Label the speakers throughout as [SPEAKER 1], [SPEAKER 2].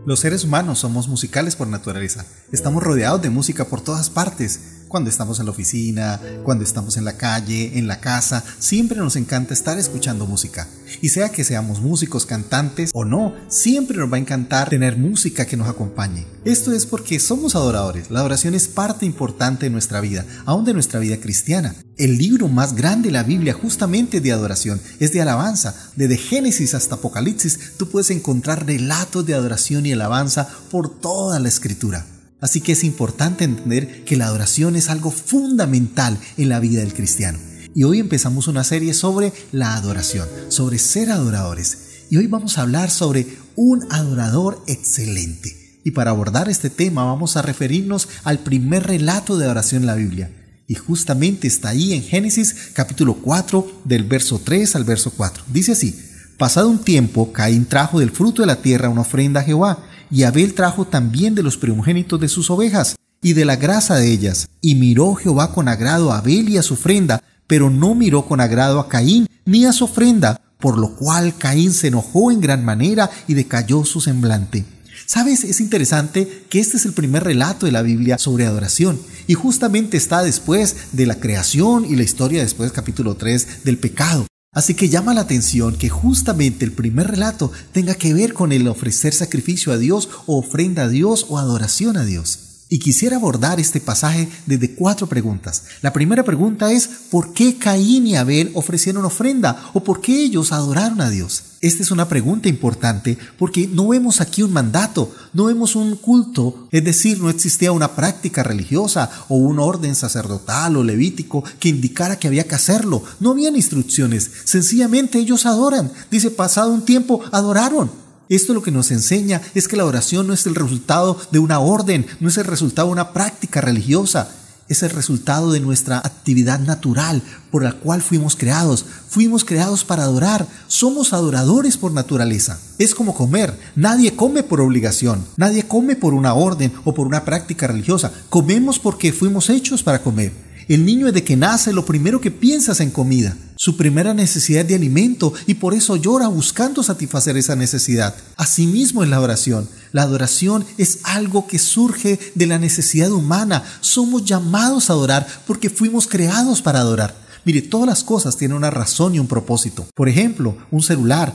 [SPEAKER 1] Los seres humanos somos musicales por naturaleza. Estamos rodeados de música por todas partes. Cuando estamos en la oficina, cuando estamos en la calle, en la casa, siempre nos encanta estar escuchando música. Y sea que seamos músicos, cantantes o no, siempre nos va a encantar tener música que nos acompañe. Esto es porque somos adoradores. La adoración es parte importante de nuestra vida, aún de nuestra vida cristiana. El libro más grande de la Biblia justamente es de adoración, es de alabanza. Desde Génesis hasta Apocalipsis tú puedes encontrar relatos de adoración y alabanza por toda la Escritura. Así que es importante entender que la adoración es algo fundamental en la vida del cristiano. Y hoy empezamos una serie sobre la adoración, sobre ser adoradores. Y hoy vamos a hablar sobre un adorador excelente. Y para abordar este tema vamos a referirnos al primer relato de adoración en la Biblia. Y justamente está ahí en Génesis capítulo 4 del verso 3 al verso 4. Dice así: pasado un tiempo, Caín trajo del fruto de la tierra una ofrenda a Jehová, y Abel trajo también de los primogénitos de sus ovejas, y de la grasa de ellas. Y miró Jehová con agrado a Abel y a su ofrenda, pero no miró con agrado a Caín ni a su ofrenda, por lo cual Caín se enojó en gran manera y decayó su semblante. ¿Sabes? Es interesante que este es el primer relato de la Biblia sobre adoración, y justamente está después de la creación y la historia después del capítulo 3 del pecado. Así que llama la atención que justamente el primer relato tenga que ver con el ofrecer sacrificio a Dios o ofrenda a Dios o adoración a Dios. Y quisiera abordar este pasaje desde 4 preguntas. La primera pregunta es: ¿por qué Caín y Abel ofrecieron ofrenda? ¿O por qué ellos adoraron a Dios? Esta es una pregunta importante porque no vemos aquí un mandato, no vemos un culto, es decir, no existía una práctica religiosa o un orden sacerdotal o levítico que indicara que había que hacerlo. No habían instrucciones, sencillamente ellos adoran. Dice, pasado un tiempo, adoraron. Esto lo que nos enseña es que la oración no es el resultado de una orden, no es el resultado de una práctica religiosa. Es el resultado de nuestra actividad natural por la cual fuimos creados. Fuimos creados para adorar. Somos adoradores por naturaleza. Es como comer. Nadie come por obligación. Nadie come por una orden o por una práctica religiosa. Comemos porque fuimos hechos para comer. El niño desde que nace lo primero que piensa es en comida. Su primera necesidad es de alimento y por eso llora buscando satisfacer esa necesidad. Asimismo es la adoración. La adoración es algo que surge de la necesidad humana. Somos llamados a adorar porque fuimos creados para adorar. Mire, todas las cosas tienen una razón y un propósito. Por ejemplo, un celular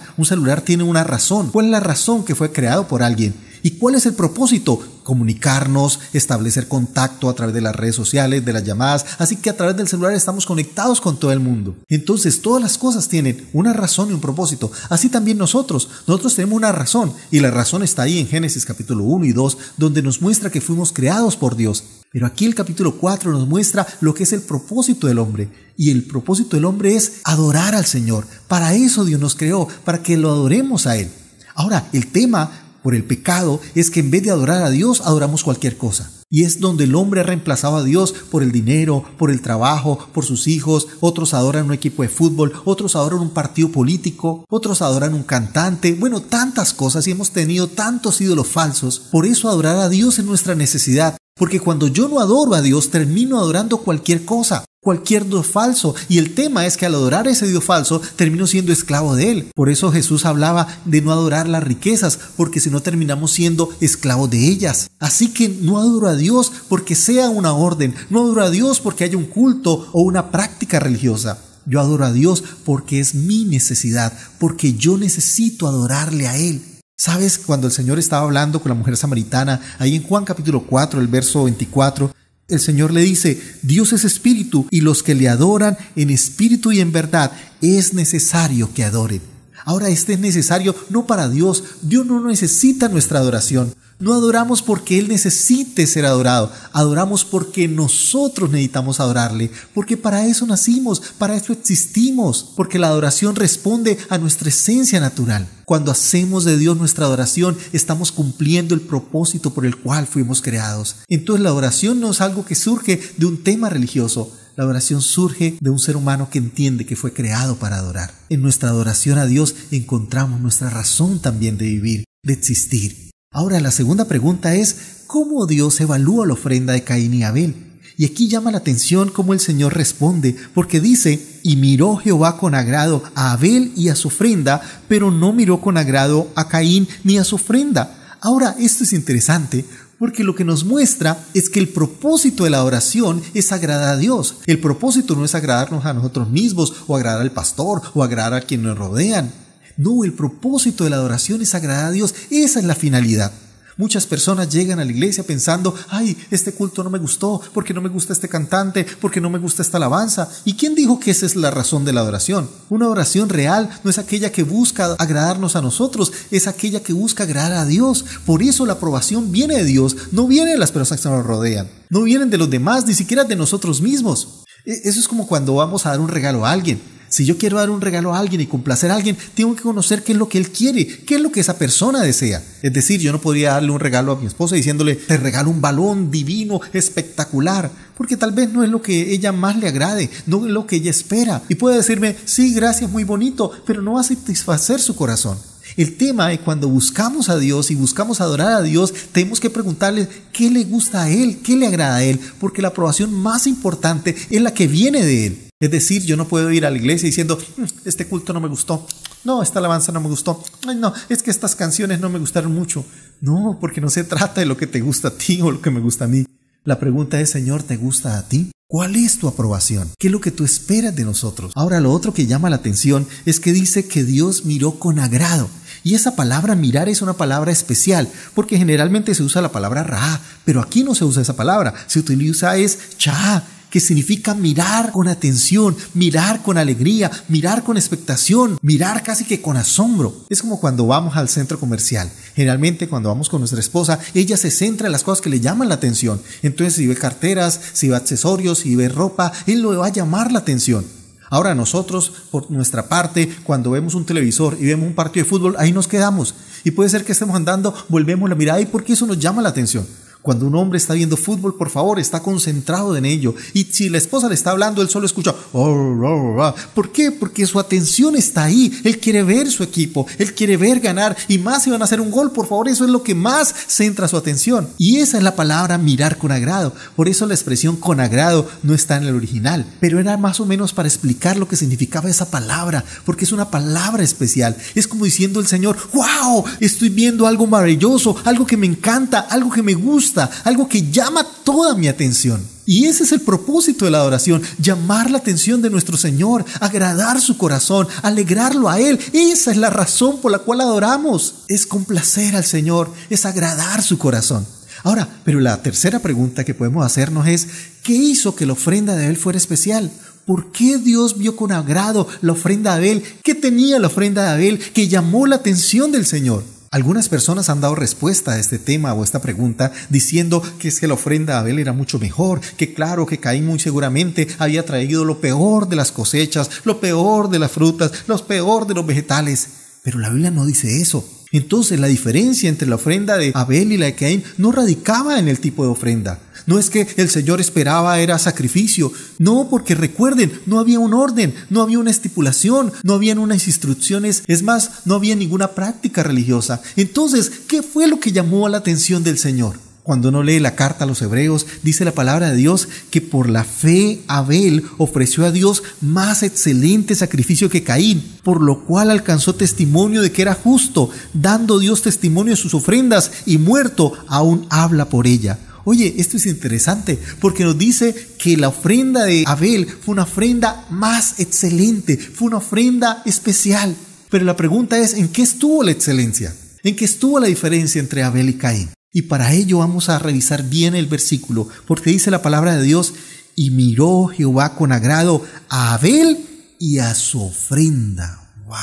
[SPEAKER 1] tiene una razón. ¿Cuál es la razón que fue creado por alguien? ¿Y cuál es el propósito? Comunicarnos, establecer contacto a través de las redes sociales, de las llamadas. Así que a través del celular estamos conectados con todo el mundo. Entonces, todas las cosas tienen una razón y un propósito. Así también nosotros tenemos una razón. Y la razón está ahí en Génesis capítulo 1 y 2, donde nos muestra que fuimos creados por Dios. Pero aquí el capítulo 4 nos muestra lo que es el propósito del hombre. Y el propósito del hombre es adorar al Señor. Para eso Dios nos creó, para que lo adoremos a Él. Ahora, el tema por el pecado es que en vez de adorar a Dios, adoramos cualquier cosa. Y es donde el hombre ha reemplazado a Dios por el dinero, por el trabajo, por sus hijos. Otros adoran un equipo de fútbol, otros adoran un partido político, otros adoran un cantante. Bueno, tantas cosas, y hemos tenido tantos ídolos falsos. Por eso adorar a Dios es nuestra necesidad. Porque cuando yo no adoro a Dios, termino adorando cualquier cosa, cualquier Dios falso. Y el tema es que al adorar a ese Dios falso, termino siendo esclavo de él. Por eso Jesús hablaba de no adorar las riquezas, porque si no terminamos siendo esclavos de ellas. Así que no adoro a Dios porque sea una orden, no adoro a Dios porque haya un culto o una práctica religiosa. Yo adoro a Dios porque es mi necesidad, porque yo necesito adorarle a Él. ¿Sabes? Cuando el Señor estaba hablando con la mujer samaritana, ahí en Juan capítulo 4, el verso 24, el Señor le dice: Dios es espíritu y los que le adoran en espíritu y en verdad es necesario que adoren. Ahora, este es necesario no para Dios. Dios no necesita nuestra adoración. No adoramos porque Él necesite ser adorado. Adoramos porque nosotros necesitamos adorarle. Porque para eso nacimos, para eso existimos. Porque la adoración responde a nuestra esencia natural. Cuando hacemos de Dios nuestra adoración, estamos cumpliendo el propósito por el cual fuimos creados. Entonces la adoración no es algo que surge de un tema religioso. La adoración surge de un ser humano que entiende que fue creado para adorar. En nuestra adoración a Dios encontramos nuestra razón también de vivir, de existir. Ahora, la segunda pregunta es: ¿cómo Dios evalúa la ofrenda de Caín y Abel? Y aquí llama la atención cómo el Señor responde, porque dice: y miró Jehová con agrado a Abel y a su ofrenda, pero no miró con agrado a Caín ni a su ofrenda. Ahora, esto es interesante porque lo que nos muestra es que el propósito de la adoración es agradar a Dios. El propósito no es agradarnos a nosotros mismos o agradar al pastor o agradar a quienes nos rodean. No, el propósito de la adoración es agradar a Dios. Esa es la finalidad. Muchas personas llegan a la iglesia pensando, ay, este culto no me gustó, porque no me gusta este cantante, porque no me gusta esta alabanza. ¿Y quién dijo que esa es la razón de la adoración? Una adoración real no es aquella que busca agradarnos a nosotros, es aquella que busca agradar a Dios. Por eso la aprobación viene de Dios, no viene de las personas que nos rodean, no vienen de los demás, ni siquiera de nosotros mismos. Eso es como cuando vamos a dar un regalo a alguien. Si yo quiero dar un regalo a alguien y complacer a alguien, tengo que conocer qué es lo que él quiere, qué es lo que esa persona desea. Es decir, yo no podría darle un regalo a mi esposa diciéndole, te regalo un balón divino, espectacular, porque tal vez no es lo que ella más le agrade, no es lo que ella espera. Y puede decirme, sí, gracias, muy bonito, pero no va a satisfacer su corazón. El tema es cuando buscamos a Dios y buscamos adorar a Dios, tenemos que preguntarle qué le gusta a Él, qué le agrada a Él, porque la aprobación más importante es la que viene de Él. Es decir, yo no puedo ir a la iglesia diciendo, este culto no me gustó, no, esta alabanza no me gustó, ay no, es que estas canciones no me gustaron mucho. No, porque no se trata de lo que te gusta a ti o lo que me gusta a mí. La pregunta es, Señor, ¿te gusta a ti? ¿Cuál es tu aprobación? ¿Qué es lo que tú esperas de nosotros? Ahora, lo otro que llama la atención es que dice que Dios miró con agrado. Y esa palabra mirar es una palabra especial, porque generalmente se usa la palabra ra, pero aquí no se usa esa palabra, se utiliza es cha, que significa mirar con atención, mirar con alegría, mirar con expectación, mirar casi que con asombro. Es como cuando vamos al centro comercial. Generalmente cuando vamos con nuestra esposa, ella se centra en las cosas que le llaman la atención. Entonces si ve carteras, si ve accesorios, si ve ropa, él lo va a llamar la atención. Ahora nosotros, por nuestra parte, cuando vemos un televisor y vemos un partido de fútbol, ahí nos quedamos. Y puede ser que estemos andando, volvemos la mirada y porque eso nos llama la atención. Cuando un hombre está viendo fútbol, por favor, está concentrado en ello. Y si la esposa le está hablando, él solo escucha. ¿Por qué? Porque su atención está ahí. Él quiere ver su equipo, él quiere ver ganar. Y más si van a hacer un gol, por favor, eso es lo que más centra su atención. Y esa es la palabra mirar con agrado. Por eso la expresión con agrado no está en el original. Pero era más o menos para explicar lo que significaba esa palabra, porque es una palabra especial. Es como diciendo el Señor, ¡wow! Estoy viendo algo maravilloso, algo que me encanta, algo que me gusta, algo que llama toda mi atención. Y ese es el propósito de la adoración, llamar la atención de nuestro Señor, agradar su corazón, alegrarlo a Él. Esa es la razón por la cual adoramos. Es complacer al Señor, es agradar su corazón. Ahora, pero la tercera pregunta que podemos hacernos es, ¿qué hizo que la ofrenda de Abel fuera especial? ¿Por qué Dios vio con agrado la ofrenda de Abel? ¿Qué tenía la ofrenda de Abel que llamó la atención del Señor? Algunas personas han dado respuesta a este tema o esta pregunta diciendo que es que la ofrenda de Abel era mucho mejor, que claro que Caín muy seguramente había traído lo peor de las cosechas, lo peor de las frutas, lo peor de los vegetales. Pero la Biblia no dice eso. Entonces la diferencia entre la ofrenda de Abel y la de Caín no radicaba en el tipo de ofrenda. No es que el Señor esperaba era sacrificio. No, porque recuerden, no había un orden, no había una estipulación, no habían unas instrucciones. Es más, no había ninguna práctica religiosa. Entonces, ¿qué fue lo que llamó la atención del Señor? Cuando uno lee la carta a los Hebreos, dice la palabra de Dios que por la fe Abel ofreció a Dios más excelente sacrificio que Caín, por lo cual alcanzó testimonio de que era justo, dando Dios testimonio de sus ofrendas y muerto aún habla por ella. Oye, esto es interesante porque nos dice que la ofrenda de Abel fue una ofrenda más excelente, fue una ofrenda especial. Pero la pregunta es, ¿en qué estuvo la excelencia? ¿En qué estuvo la diferencia entre Abel y Caín? Y para ello vamos a revisar bien el versículo, porque dice la palabra de Dios, y miró Jehová con agrado a Abel y a su ofrenda. ¡Wow!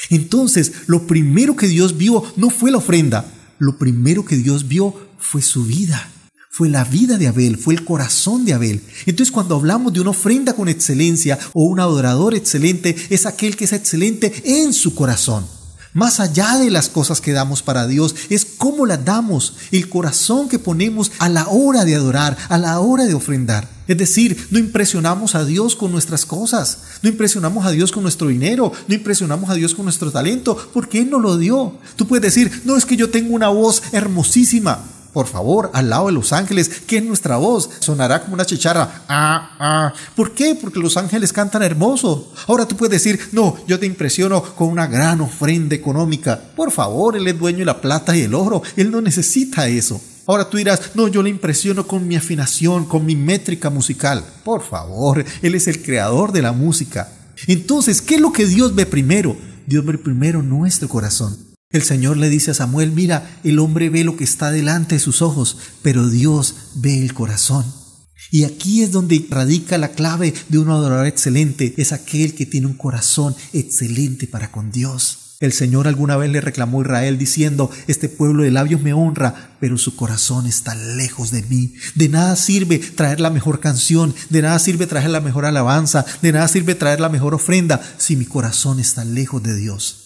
[SPEAKER 1] Entonces, lo primero que Dios vio no fue la ofrenda, lo primero que Dios vio fue su vida. Fue la vida de Abel, fue el corazón de Abel. Entonces cuando hablamos de una ofrenda con excelencia o un adorador excelente, es aquel que es excelente en su corazón. Más allá de las cosas que damos para Dios, es cómo las damos, el corazón que ponemos a la hora de adorar, a la hora de ofrendar. Es decir, no impresionamos a Dios con nuestras cosas, no impresionamos a Dios con nuestro dinero, no impresionamos a Dios con nuestro talento, porque Él nos lo dio. Tú puedes decir, no, es que yo tengo una voz hermosísima. Por favor, al lado de los ángeles, que es nuestra voz, sonará como una chicharra. ¿Por qué? Porque los ángeles cantan hermoso. Ahora tú puedes decir, no, yo te impresiono con una gran ofrenda económica. Por favor, Él es dueño de la plata y el oro. Él no necesita eso. Ahora tú dirás, no, yo le impresiono con mi afinación, con mi métrica musical. Por favor, Él es el creador de la música. Entonces, ¿qué es lo que Dios ve primero? Dios ve primero nuestro corazón. El Señor le dice a Samuel, mira, el hombre ve lo que está delante de sus ojos, pero Dios ve el corazón. Y aquí es donde radica la clave de un adorador excelente, es aquel que tiene un corazón excelente para con Dios. El Señor alguna vez le reclamó a Israel diciendo, este pueblo de labios me honra, pero su corazón está lejos de mí. De nada sirve traer la mejor canción, de nada sirve traer la mejor alabanza, de nada sirve traer la mejor ofrenda si mi corazón está lejos de Dios.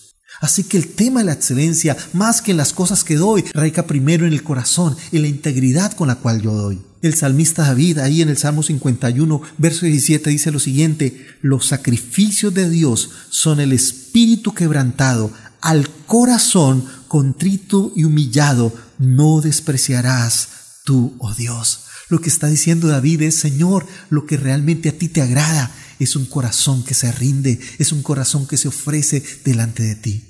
[SPEAKER 1] Así que el tema de la excelencia, más que en las cosas que doy, radica primero en el corazón, en la integridad con la cual yo doy. El salmista David, ahí en el Salmo 51, verso 17, dice lo siguiente, los sacrificios de Dios son el espíritu quebrantado, al corazón contrito y humillado no despreciarás tú, oh Dios. Lo que está diciendo David es, Señor, lo que realmente a ti te agrada es un corazón que se rinde, es un corazón que se ofrece delante de ti.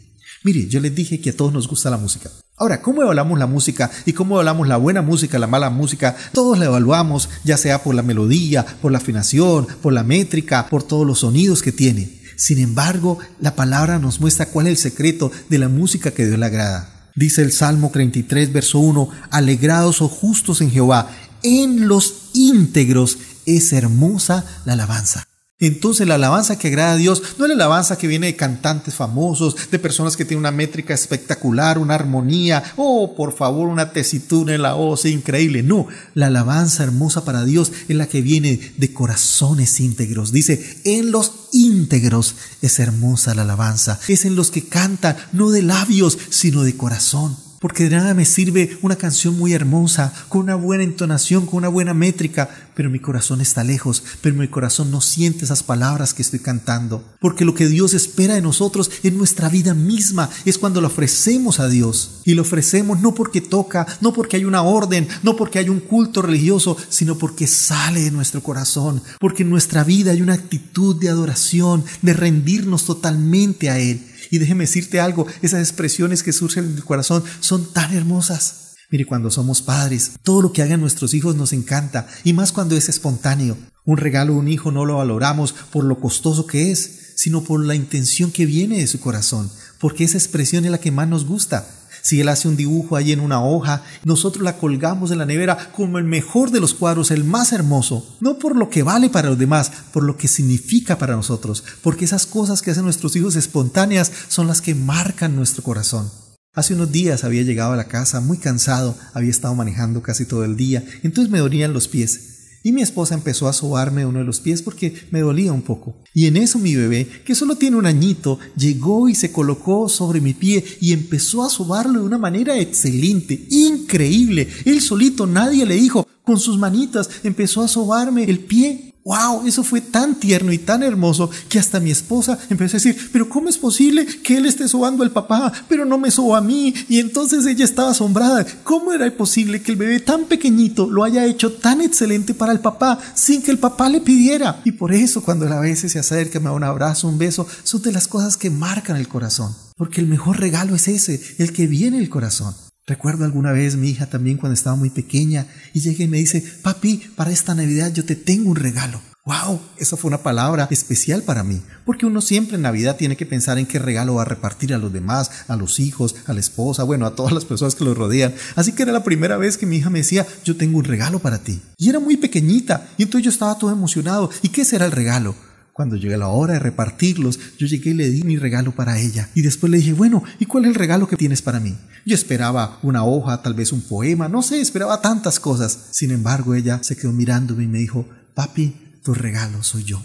[SPEAKER 1] Mire, yo les dije que a todos nos gusta la música. Ahora, ¿cómo evaluamos la música y cómo evaluamos la buena música, la mala música? Todos la evaluamos, ya sea por la melodía, por la afinación, por la métrica, por todos los sonidos que tiene. Sin embargo, la palabra nos muestra cuál es el secreto de la música que Dios le agrada. Dice el Salmo 33, verso 1, alegrados o justos en Jehová, en los íntegros es hermosa la alabanza. Entonces la alabanza que agrada a Dios no es la alabanza que viene de cantantes famosos, de personas que tienen una métrica espectacular, una armonía, por favor, una tesitura en la voz increíble. No, la alabanza hermosa para Dios es la que viene de corazones íntegros. Dice, en los íntegros es hermosa la alabanza. Es en los que cantan, no de labios, sino de corazón. Porque de nada me sirve una canción muy hermosa, con una buena entonación, con una buena métrica, pero mi corazón está lejos, pero mi corazón no siente esas palabras que estoy cantando. Porque lo que Dios espera de nosotros en nuestra vida misma es cuando lo ofrecemos a Dios. Y lo ofrecemos no porque toca, no porque hay una orden, no porque hay un culto religioso, sino porque sale de nuestro corazón. Porque en nuestra vida hay una actitud de adoración, de rendirnos totalmente a Él. Y déjeme decirte algo, esas expresiones que surgen en el corazón son tan hermosas. Mire, cuando somos padres, todo lo que hagan nuestros hijos nos encanta, y más cuando es espontáneo. Un regalo de un hijo no lo valoramos por lo costoso que es, sino por la intención que viene de su corazón, porque esa expresión es la que más nos gusta. Si él hace un dibujo ahí en una hoja, nosotros la colgamos en la nevera como el mejor de los cuadros, el más hermoso. No por lo que vale para los demás, por lo que significa para nosotros. Porque esas cosas que hacen nuestros hijos espontáneas son las que marcan nuestro corazón. Hace unos días había llegado a la casa muy cansado, había estado manejando casi todo el día, entonces me dolían los pies. Y mi esposa empezó a sobarme uno de los pies porque me dolía un poco. Y en eso mi bebé, que solo tiene un añito, llegó y se colocó sobre mi pie y empezó a sobarlo de una manera excelente, increíble. Él solito, nadie le dijo, con sus manitas empezó a sobarme el pie. ¡Wow! Eso fue tan tierno y tan hermoso que hasta mi esposa empezó a decir, pero ¿cómo es posible que él esté sobando al papá, pero no me soba a mí? Y entonces ella estaba asombrada. ¿Cómo era posible que el bebé tan pequeñito lo haya hecho tan excelente para el papá sin que el papá le pidiera? Y por eso cuando él a veces se acerca, me da un abrazo, un beso, son de las cosas que marcan el corazón. Porque el mejor regalo es ese, el que viene del corazón. Recuerdo alguna vez mi hija también cuando estaba muy pequeña y llega y me dice, papi, para esta Navidad yo te tengo un regalo. ¡Wow! Esa fue una palabra especial para mí, porque uno siempre en Navidad tiene que pensar en qué regalo va a repartir a los demás, a los hijos, a la esposa, bueno, a todas las personas que los rodean. Así que era la primera vez que mi hija me decía, yo tengo un regalo para ti. Y era muy pequeñita, y entonces yo estaba todo emocionado. ¿Y qué será el regalo? Cuando llegué la hora de repartirlos, yo llegué y le di mi regalo para ella. Y después le dije, bueno, ¿y cuál es el regalo que tienes para mí? Yo esperaba una hoja, tal vez un poema, no sé, esperaba tantas cosas. Sin embargo, ella se quedó mirándome y me dijo, papi, tu regalo soy yo.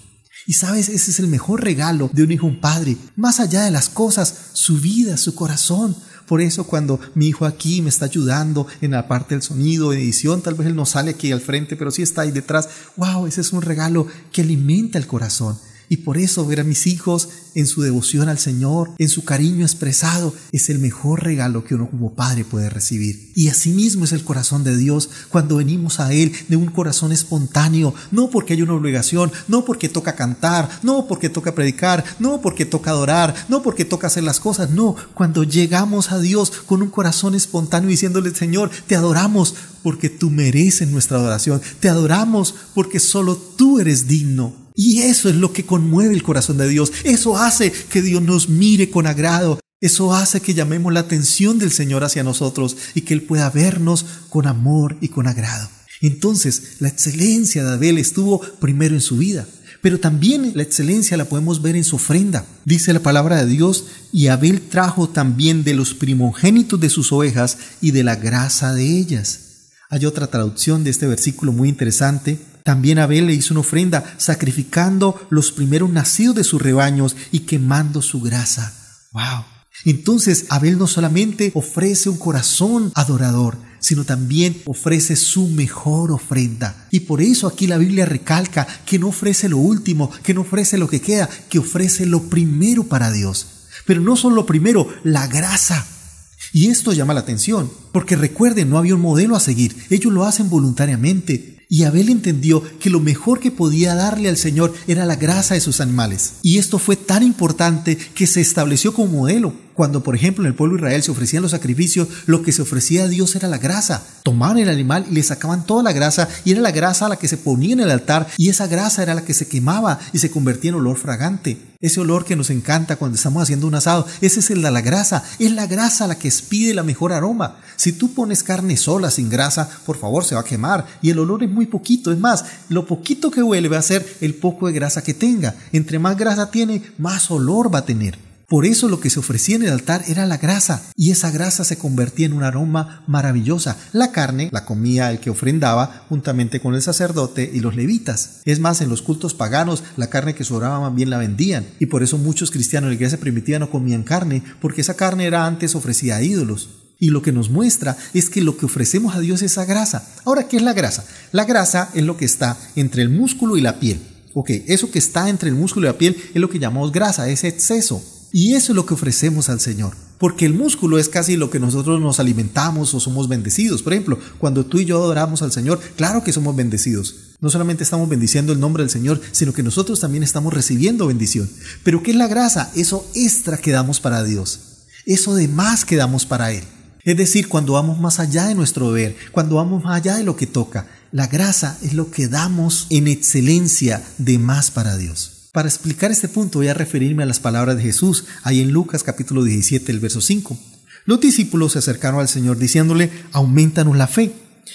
[SPEAKER 1] Y sabes, ese es el mejor regalo de un hijo a un padre. Más allá de las cosas, su vida, su corazón. Por eso cuando mi hijo aquí me está ayudando en la parte del sonido, de edición, tal vez él no sale aquí al frente, pero sí está ahí detrás. ¡Wow! Ese es un regalo que alimenta el corazón. Y por eso ver a mis hijos en su devoción al Señor, en su cariño expresado, es el mejor regalo que uno como padre puede recibir. Y asimismo es el corazón de Dios cuando venimos a Él de un corazón espontáneo, no porque hay una obligación, no porque toca cantar, no porque toca predicar, no porque toca adorar, no porque toca hacer las cosas, no, cuando llegamos a Dios con un corazón espontáneo diciéndole: Señor, te adoramos porque tú mereces nuestra adoración, te adoramos porque solo tú eres digno. Y eso es lo que conmueve el corazón de Dios. Eso hace que Dios nos mire con agrado. Eso hace que llamemos la atención del Señor hacia nosotros y que Él pueda vernos con amor y con agrado. Entonces, la excelencia de Abel estuvo primero en su vida, pero también la excelencia la podemos ver en su ofrenda. Dice la palabra de Dios: y Abel trajo también de los primogénitos de sus ovejas y de la grasa de ellas. Hay otra traducción de este versículo muy interesante. También Abel le hizo una ofrenda, sacrificando los primeros nacidos de sus rebaños y quemando su grasa. ¡Wow! Entonces Abel no solamente ofrece un corazón adorador, sino también ofrece su mejor ofrenda. Y por eso aquí la Biblia recalca que no ofrece lo último, que no ofrece lo que queda, que ofrece lo primero para Dios. Pero no solo lo primero, la grasa. Y esto llama la atención, porque recuerden, no había un modelo a seguir, ellos lo hacen voluntariamente. Y Abel entendió que lo mejor que podía darle al Señor era la grasa de sus animales. Y esto fue tan importante que se estableció como modelo. Cuando, por ejemplo, en el pueblo de Israel se ofrecían los sacrificios, lo que se ofrecía a Dios era la grasa. Tomaban el animal y le sacaban toda la grasa, y era la grasa a la que se ponía en el altar, y esa grasa era la que se quemaba y se convertía en olor fragante. Ese olor que nos encanta cuando estamos haciendo un asado, ese es el de la grasa. Es la grasa la que expide la mejor aroma. Si tú pones carne sola, sin grasa, por favor, se va a quemar, y el olor es muy poquito. Es más, lo poquito que huele va a ser el poco de grasa que tenga. Entre más grasa tiene, más olor va a tener. Por eso lo que se ofrecía en el altar era la grasa, y esa grasa se convertía en un aroma maravillosa. La carne la comía el que ofrendaba juntamente con el sacerdote y los levitas. Es más, en los cultos paganos la carne que sobraba más bien la vendían, y por eso muchos cristianos de la iglesia primitiva no comían carne, porque esa carne era antes ofrecida a ídolos. Y lo que nos muestra es que lo que ofrecemos a Dios es esa grasa. Ahora, ¿qué es la grasa? La grasa es lo que está entre el músculo y la piel. Eso que está entre el músculo y la piel es lo que llamamos grasa, es exceso. Y eso es lo que ofrecemos al Señor, porque el músculo es casi lo que nosotros nos alimentamos o somos bendecidos. Por ejemplo, cuando tú y yo adoramos al Señor, claro que somos bendecidos. No solamente estamos bendiciendo el nombre del Señor, sino que nosotros también estamos recibiendo bendición. Pero ¿qué es la grasa? Eso extra que damos para Dios, eso de más que damos para Él. Es decir, cuando vamos más allá de nuestro deber, cuando vamos más allá de lo que toca, la grasa es lo que damos en excelencia de más para Dios. Para explicar este punto voy a referirme a las palabras de Jesús, ahí en Lucas capítulo 17, el verso 5. Los discípulos se acercaron al Señor diciéndole: aumentanos la fe.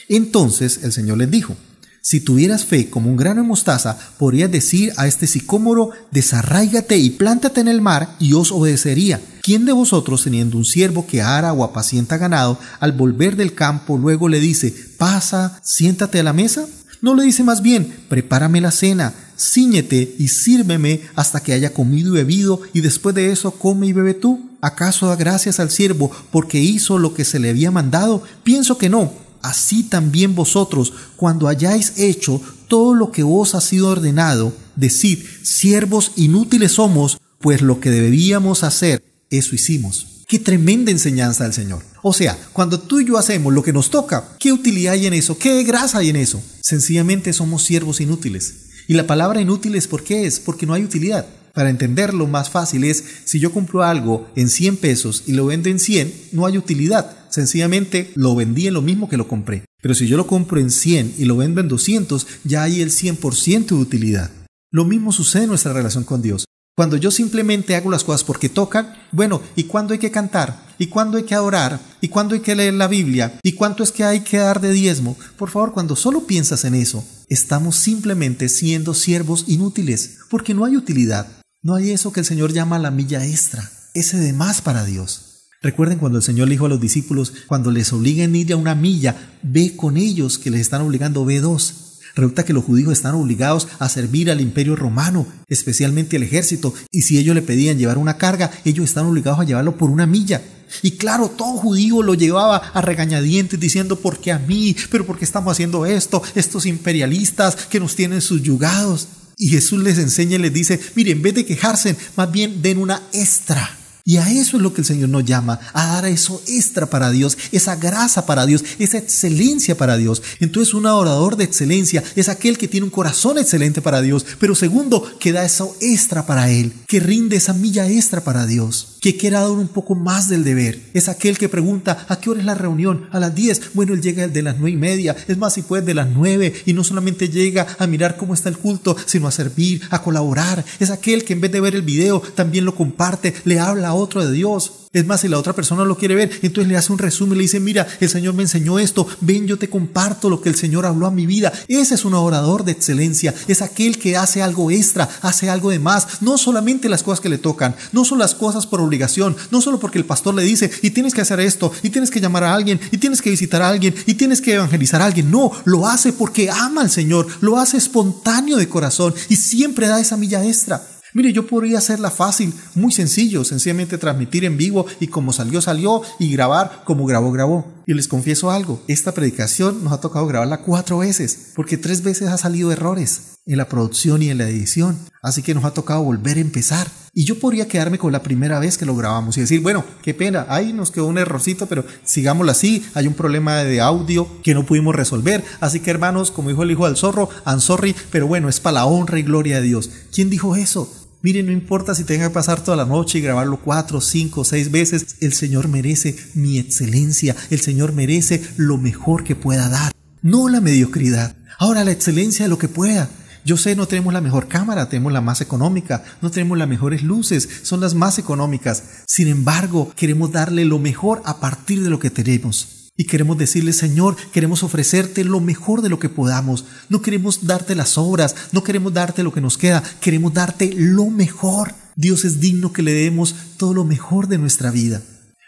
[SPEAKER 1] Entonces el Señor les dijo: si tuvieras fe como un grano de mostaza, podrías decir a este sicómoro: desarráigate y plántate en el mar, y os obedecería. ¿Quién de vosotros, teniendo un siervo que ara o apacienta ganado, al volver del campo luego le dice: pasa, siéntate a la mesa? ¿No le dice más bien: prepárame la cena, cíñete y sírveme hasta que haya comido y bebido, y después de eso come y bebe tú? ¿Acaso da gracias al siervo porque hizo lo que se le había mandado? Pienso que no. Así también vosotros, cuando hayáis hecho todo lo que os ha sido ordenado, decid: siervos inútiles somos, pues lo que debíamos hacer, eso hicimos. ¡Qué tremenda enseñanza del Señor! O sea, cuando tú y yo hacemos lo que nos toca, ¿qué utilidad hay en eso? ¿Qué grasa hay en eso? Sencillamente somos siervos inútiles. Y la palabra inútiles, ¿por qué es? Porque no hay utilidad. Para entenderlo más fácil es, si yo compro algo en 100 pesos y lo vendo en 100, no hay utilidad. Sencillamente lo vendí en lo mismo que lo compré. Pero si yo lo compro en 100 y lo vendo en 200, ya hay el 100% de utilidad. Lo mismo sucede en nuestra relación con Dios. Cuando yo simplemente hago las cosas porque tocan, bueno, ¿y cuándo hay que cantar? ¿Y cuándo hay que adorar? ¿Y cuándo hay que leer la Biblia? ¿Y cuánto es que hay que dar de diezmo? Por favor, cuando solo piensas en eso, estamos simplemente siendo siervos inútiles, porque no hay utilidad. No hay eso que el Señor llama la milla extra, ese de más para Dios. Recuerden cuando el Señor le dijo a los discípulos, cuando les obligan a ir a una milla, ve con ellos, que les están obligando, ve 2. Resulta que los judíos están obligados a servir al imperio romano, especialmente al ejército, y si ellos le pedían llevar una carga, ellos están obligados a llevarlo por una milla. Y claro, todo judío lo llevaba a regañadientes diciendo: ¿por qué a mí? ¿Pero por qué estamos haciendo esto? Estos imperialistas que nos tienen subyugados. Y Jesús les enseña y les dice, mire, en vez de quejarse, más bien den una extra. Y a eso es lo que el Señor nos llama, a dar eso extra para Dios, esa grasa para Dios, esa excelencia para Dios. Entonces un adorador de excelencia es aquel que tiene un corazón excelente para Dios, pero segundo, que da eso extra para Él, que rinde esa milla extra para Dios, que quiera dar un poco más del deber. Es aquel que pregunta, ¿a qué hora es la reunión? A las 10. Bueno, él llega de las 9:30, es más, si puede de las 9, y no solamente llega a mirar cómo está el culto, sino a servir, a colaborar. Es aquel que en vez de ver el video, también lo comparte, le habla a otro de Dios. Es más, si la otra persona lo quiere ver, entonces le hace un resumen, le dice, mira, el Señor me enseñó esto, ven, yo te comparto lo que el Señor habló a mi vida. Ese es un adorador de excelencia, es aquel que hace algo extra, hace algo de más, no solamente las cosas que le tocan, no son las cosas por obligación, no solo porque el pastor le dice, y tienes que hacer esto, y tienes que llamar a alguien, y tienes que visitar a alguien, y tienes que evangelizar a alguien. No, lo hace porque ama al Señor, lo hace espontáneo de corazón, y siempre da esa milla extra. Mire, yo podría hacerla fácil, muy sencillo, sencillamente transmitir en vivo y como salió, salió, y grabar como grabó, grabó. Y les confieso algo, esta predicación nos ha tocado grabarla 4 veces, porque 3 veces ha salido errores en la producción y en la edición, así que nos ha tocado volver a empezar. Y yo podría quedarme con la primera vez que lo grabamos y decir, bueno, qué pena, ahí nos quedó un errorcito, pero sigámoslo así, hay un problema de audio que no pudimos resolver, así que hermanos, como dijo el hijo del zorro, I'm sorry, pero bueno, es para la honra y gloria de Dios. ¿Quién dijo eso? Miren, no importa si tenga que pasar toda la noche y grabarlo 4, 5, 6 veces, el Señor merece mi excelencia, el Señor merece lo mejor que pueda dar, no la mediocridad. Ahora, la excelencia de lo que pueda. Yo sé, no tenemos la mejor cámara, tenemos la más económica, no tenemos las mejores luces, son las más económicas. Sin embargo, queremos darle lo mejor a partir de lo que tenemos. Y queremos decirle, Señor, queremos ofrecerte lo mejor de lo que podamos. No queremos darte las obras, no queremos darte lo que nos queda, queremos darte lo mejor. Dios es digno que le demos todo lo mejor de nuestra vida.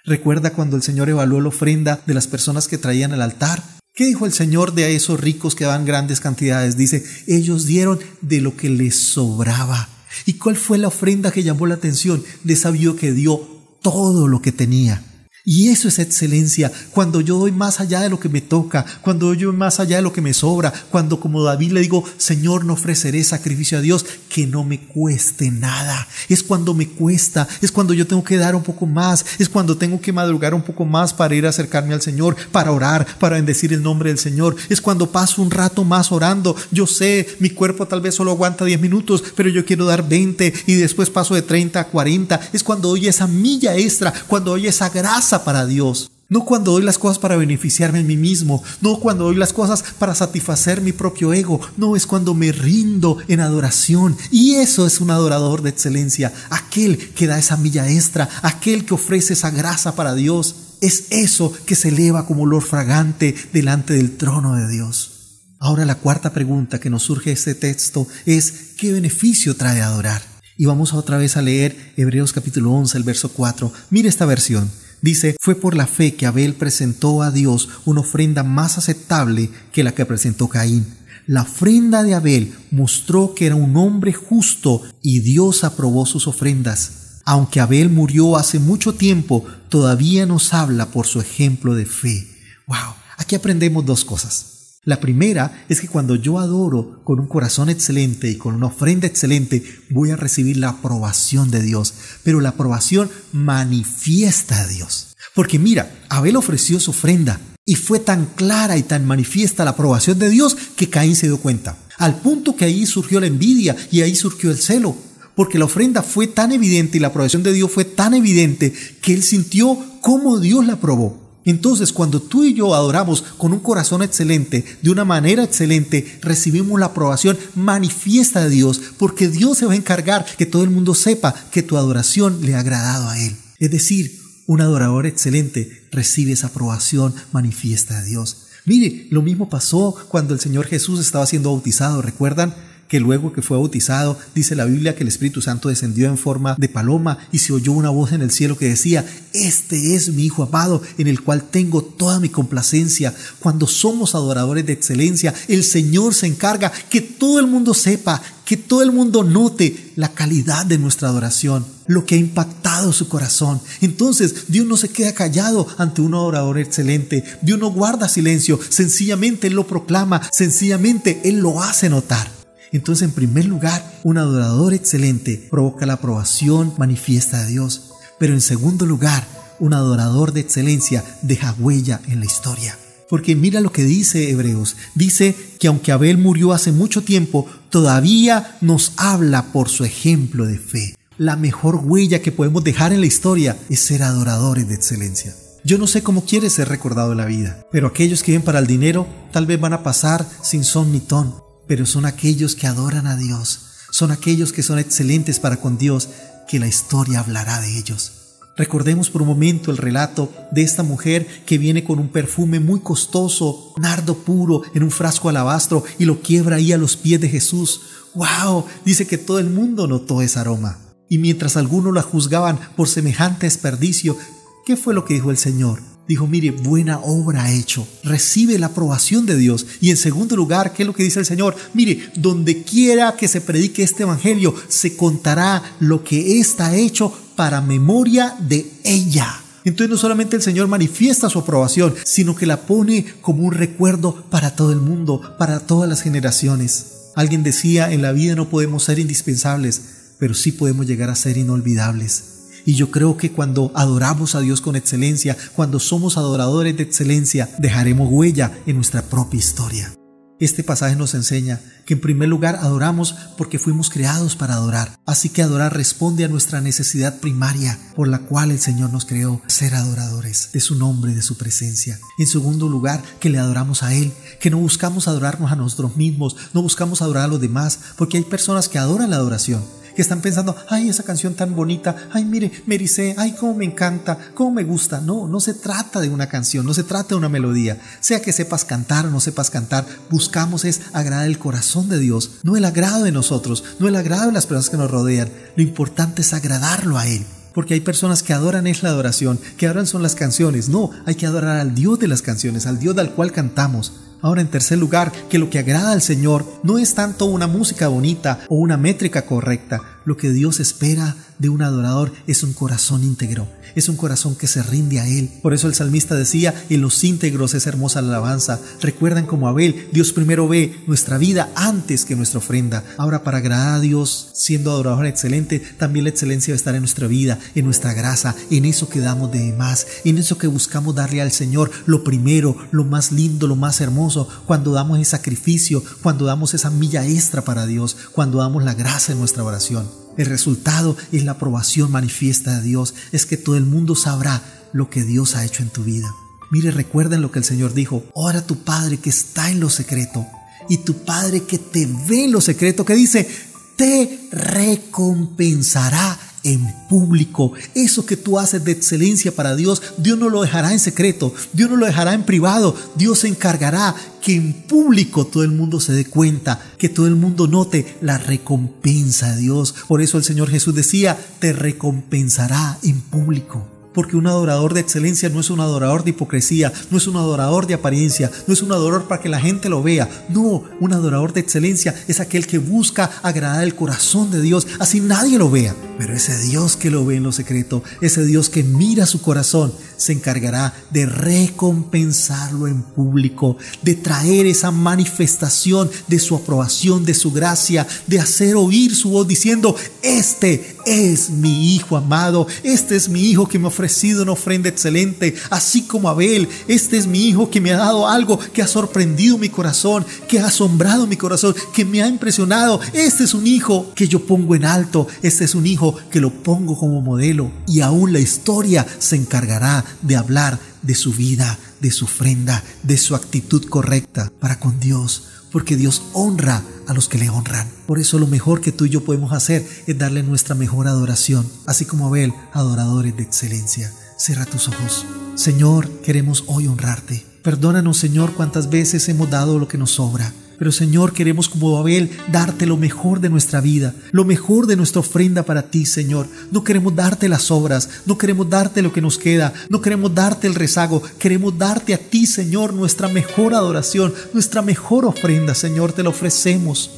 [SPEAKER 1] ¿Recuerda cuando el Señor evaluó la ofrenda de las personas que traían al altar? ¿Qué dijo el Señor de esos ricos que daban grandes cantidades? Dice, ellos dieron de lo que les sobraba. ¿Y cuál fue la ofrenda que llamó la atención? De esa viuda que dio todo lo que tenía. Y eso es excelencia, cuando yo doy más allá de lo que me toca, cuando yo doy más allá de lo que me sobra, cuando como David le digo, Señor, no ofreceré sacrificio a Dios que no me cueste nada. Es cuando me cuesta, es cuando yo tengo que dar un poco más, es cuando tengo que madrugar un poco más para ir a acercarme al Señor, para orar, para bendecir el nombre del Señor. Es cuando paso un rato más orando. Yo sé, mi cuerpo tal vez solo aguanta 10 minutos, pero yo quiero dar 20 y después paso de 30 a 40. Es cuando doy esa milla extra, cuando doy esa grasa para Dios. No cuando doy las cosas para beneficiarme a mí mismo, no cuando doy las cosas para satisfacer mi propio ego, no, es cuando me rindo en adoración. Y eso es un adorador de excelencia, aquel que da esa milla extra, aquel que ofrece esa grasa para Dios. Es eso que se eleva como olor fragante delante del trono de Dios. Ahora la cuarta pregunta que nos surge de este texto es, ¿qué beneficio trae adorar? Y vamos otra vez a leer Hebreos capítulo 11, el verso 4. Mire esta versión. Dice, fue por la fe que Abel presentó a Dios una ofrenda más aceptable que la que presentó Caín. La ofrenda de Abel mostró que era un hombre justo y Dios aprobó sus ofrendas. Aunque Abel murió hace mucho tiempo, todavía nos habla por su ejemplo de fe. ¡Wow! Aquí aprendemos 2 cosas. La primera es que cuando yo adoro con un corazón excelente y con una ofrenda excelente, voy a recibir la aprobación de Dios. Pero la aprobación manifiesta a Dios. Porque mira, Abel ofreció su ofrenda y fue tan clara y tan manifiesta la aprobación de Dios que Caín se dio cuenta. Al punto que ahí surgió la envidia y ahí surgió el celo. Porque la ofrenda fue tan evidente y la aprobación de Dios fue tan evidente que él sintió cómo Dios la aprobó. Entonces, cuando tú y yo adoramos con un corazón excelente, de una manera excelente, recibimos la aprobación manifiesta de Dios, porque Dios se va a encargar que todo el mundo sepa que tu adoración le ha agradado a Él. Es decir, un adorador excelente recibe esa aprobación manifiesta de Dios. Mire, lo mismo pasó cuando el Señor Jesús estaba siendo bautizado, ¿recuerdan? Que luego que fue bautizado, dice la Biblia que el Espíritu Santo descendió en forma de paloma y se oyó una voz en el cielo que decía, este es mi Hijo amado en el cual tengo toda mi complacencia. Cuando somos adoradores de excelencia, el Señor se encarga que todo el mundo sepa, que todo el mundo note la calidad de nuestra adoración, lo que ha impactado su corazón. Entonces Dios no se queda callado ante un adorador excelente. Dios no guarda silencio, sencillamente Él lo proclama, sencillamente Él lo hace notar. Entonces, en primer lugar, un adorador excelente provoca la aprobación manifiesta de Dios. Pero en segundo lugar, un adorador de excelencia deja huella en la historia. Porque mira lo que dice Hebreos. Dice que aunque Abel murió hace mucho tiempo, todavía nos habla por su ejemplo de fe. La mejor huella que podemos dejar en la historia es ser adoradores de excelencia. Yo no sé cómo quieres ser recordado en la vida, pero aquellos que viven para el dinero tal vez van a pasar sin son ni ton. Pero son aquellos que adoran a Dios, son aquellos que son excelentes para con Dios, que la historia hablará de ellos. Recordemos por un momento el relato de esta mujer que viene con un perfume muy costoso, nardo puro, en un frasco alabastro y lo quiebra ahí a los pies de Jesús. ¡Wow! Dice que todo el mundo notó ese aroma. Y mientras algunos la juzgaban por semejante desperdicio, ¿qué fue lo que dijo el Señor? Dijo, mire, buena obra ha hecho. Recibe la aprobación de Dios. Y en segundo lugar, ¿qué es lo que dice el Señor? Mire, donde quiera que se predique este evangelio, se contará lo que ésta ha hecho para memoria de ella. Entonces no solamente el Señor manifiesta su aprobación, sino que la pone como un recuerdo para todo el mundo, para todas las generaciones. Alguien decía, en la vida no podemos ser indispensables, pero sí podemos llegar a ser inolvidables. Y yo creo que cuando adoramos a Dios con excelencia, cuando somos adoradores de excelencia, dejaremos huella en nuestra propia historia. Este pasaje nos enseña que en primer lugar adoramos porque fuimos creados para adorar. Así que adorar responde a nuestra necesidad primaria por la cual el Señor nos creó, ser adoradores de su nombre, de su presencia. En segundo lugar, que le adoramos a Él, que no buscamos adorarnos a nosotros mismos, no buscamos adorar a los demás, porque hay personas que adoran la adoración, que están pensando, ay, esa canción tan bonita, ay, mire, me ericé, ay, cómo me encanta, cómo me gusta. No, no se trata de una canción, no se trata de una melodía. Sea que sepas cantar o no sepas cantar, buscamos es agradar el corazón de Dios, no el agrado de nosotros, no el agrado de las personas que nos rodean. Lo importante es agradarlo a Él. Porque hay personas que adoran es la adoración, que adoran son las canciones. No, hay que adorar al Dios de las canciones, al Dios al cual cantamos. Ahora, en tercer lugar, que lo que agrada al Señor no es tanto una música bonita o una métrica correcta. Lo que Dios espera de un adorador es un corazón íntegro, es un corazón que se rinde a Él. Por eso el salmista decía, en los íntegros es hermosa la alabanza. Recuerdan como Abel, Dios primero ve nuestra vida antes que nuestra ofrenda. Ahora, para agradar a Dios, siendo adorador excelente, también la excelencia debe estar en nuestra vida, en nuestra grasa, en eso que damos de más, en eso que buscamos darle al Señor lo primero, lo más lindo, lo más hermoso. Cuando damos el sacrificio, cuando damos esa milla extra para Dios, cuando damos la gracia en nuestra oración. El resultado es la aprobación manifiesta de Dios, es que todo el mundo sabrá lo que Dios ha hecho en tu vida. Mire, recuerden lo que el Señor dijo, ora a tu Padre que está en lo secreto, y tu Padre que te ve en lo secreto, que dice, te recompensará en público. Eso que tú haces de excelencia para Dios, Dios no lo dejará en secreto, Dios no lo dejará en privado. Dios se encargará que en público todo el mundo se dé cuenta, que todo el mundo note la recompensa de Dios. Por eso el Señor Jesús decía, te recompensará en público. Porque un adorador de excelencia no es un adorador de hipocresía, no es un adorador de apariencia, no es un adorador para que la gente lo vea. No, un adorador de excelencia es aquel que busca agradar el corazón de Dios, así nadie lo vea. Pero ese Dios que lo ve en lo secreto, ese Dios que mira su corazón, se encargará de recompensarlo en público, de traer esa manifestación de su aprobación, de su gracia, de hacer oír su voz diciendo, este es mi hijo amado, este es mi hijo que me ha ofrecido una ofrenda excelente, así como Abel, este es mi hijo que me ha dado algo que ha sorprendido mi corazón, que ha asombrado mi corazón, que me ha impresionado. Este es un hijo que yo pongo en alto, este es un hijo que lo pongo como modelo, y aún la historia se encargará de hablar de su vida, de su ofrenda, de su actitud correcta para con Dios, porque Dios honra a los que le honran. Por eso lo mejor que tú y yo podemos hacer es darle nuestra mejor adoración, así como Abel, adoradores de excelencia. Cierra tus ojos. Señor, queremos hoy honrarte. Perdónanos, Señor, cuántas veces hemos dado lo que nos sobra. Pero Señor, queremos como Abel darte lo mejor de nuestra vida, lo mejor de nuestra ofrenda para ti, Señor. No queremos darte las obras, no queremos darte lo que nos queda, no queremos darte el rezago. Queremos darte a ti, Señor, nuestra mejor adoración, nuestra mejor ofrenda, Señor, te la ofrecemos.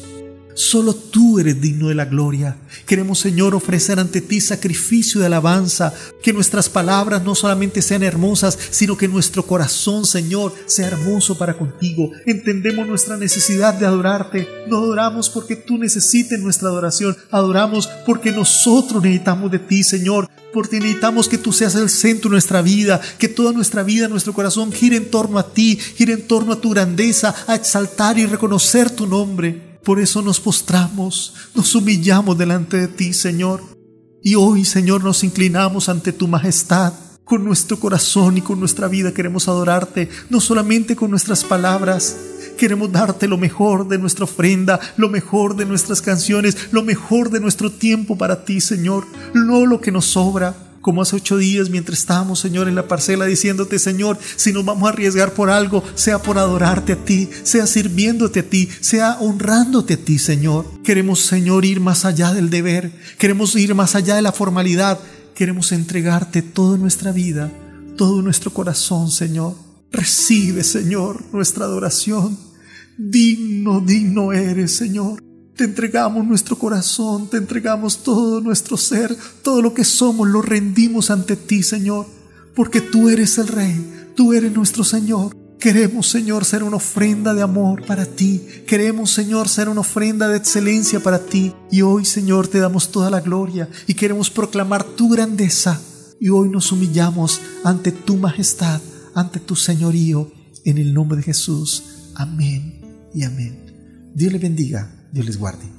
[SPEAKER 1] Solo tú eres digno de la gloria. Queremos, Señor, ofrecer ante ti sacrificio de alabanza. Que nuestras palabras no solamente sean hermosas, sino que nuestro corazón, Señor, sea hermoso para contigo. Entendemos nuestra necesidad de adorarte. No adoramos porque tú necesites nuestra adoración. Adoramos porque nosotros necesitamos de ti, Señor. Porque necesitamos que tú seas el centro de nuestra vida. Que toda nuestra vida, nuestro corazón gire en torno a ti. Gire en torno a tu grandeza, a exaltar y reconocer tu nombre. Por eso nos postramos, nos humillamos delante de ti, Señor. Y hoy, Señor, nos inclinamos ante tu majestad. Con nuestro corazón y con nuestra vida queremos adorarte, no solamente con nuestras palabras. Queremos darte lo mejor de nuestra ofrenda, lo mejor de nuestras canciones, lo mejor de nuestro tiempo para ti, Señor. No lo que nos sobra. Como hace 8 días mientras estábamos, Señor, en la parcela diciéndote, Señor, si nos vamos a arriesgar por algo, sea por adorarte a ti, sea sirviéndote a ti, sea honrándote a ti, Señor. Queremos, Señor, ir más allá del deber, queremos ir más allá de la formalidad, queremos entregarte toda nuestra vida, todo nuestro corazón, Señor. Recibe, Señor, nuestra adoración. Digno, digno eres, Señor. Te entregamos nuestro corazón, te entregamos todo nuestro ser, todo lo que somos lo rendimos ante ti, Señor, porque tú eres el Rey, tú eres nuestro Señor. Queremos, Señor, ser una ofrenda de amor para ti. Queremos, Señor, ser una ofrenda de excelencia para ti. Y hoy, Señor, te damos toda la gloria y queremos proclamar tu grandeza. Y hoy nos humillamos ante tu majestad, ante tu señorío, en el nombre de Jesús. Amén y amén. Dios les bendiga. Dios les guarde.